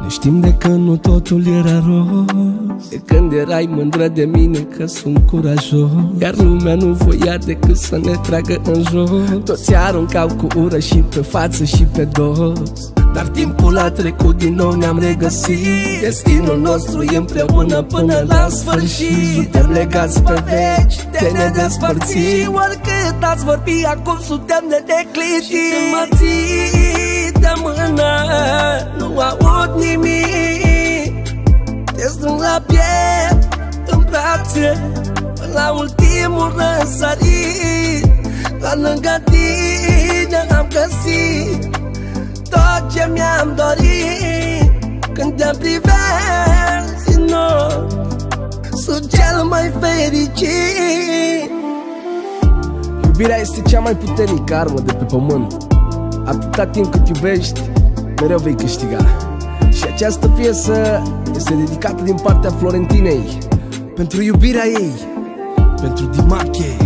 Ne știm de când nu totul era rost, de când erai mândră de mine că sunt curajos. Iar lumea nu voia decât să ne tragă în jos. Toți aruncau cu ură și pe față și pe dos. Dar timpul a trecut, din nou ne-am regăsit. Destinul nostru e împreună până la sfârșit. Suntem legați pe veci de nedespărțit. Oricât ați vorbi, acum suntem nedeclitit. Și când mă ții de mână, nu aud nimic. Te strâng la piept, în brațe, până la ultimul răsărit. Doar lângă tine am găsit tot ce mi-am dorit. Când te privesc în ochi, sunt cel mai fericit. Iubirea este cea mai puternică armă de pe pământ. Atâta timp cât iubești, mereu vei câștiga. Și această piesă este dedicată din partea Florentinei, pentru iubirea ei, pentru Dimache.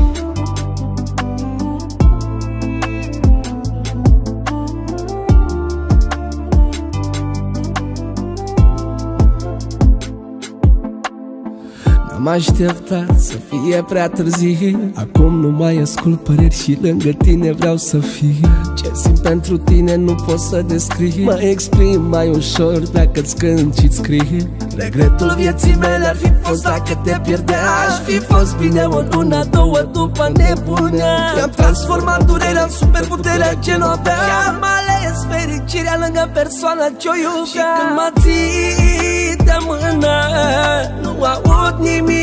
Am așteptat să fie prea târziu. Acum nu mai ascult păreri și lângă tine vreau să fiu. Ce simt pentru tine nu pot să descriu. Mă exprim mai ușor dacă-ți cânt și-ți scriu. Regretul vieții mele ar fi fost dacă te pierdea. Aș fi fost bine o lună, două după nebunea. Mi-am transformat durerea în superputerea ce nu avea. Și-am ales fericirea lângă persoana ce-o iubea. Și când mă ții de mână, nu aud nimic.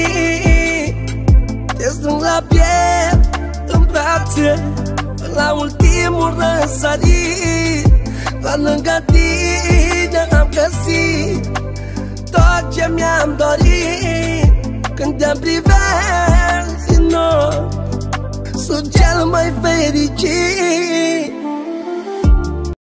Te strâng la piept, în brațe, până la ultimul răsărit. Doar lângă tine am găsit tot ce mi-am dorit. Când te privesc în ochi, sunt cel mai fericit.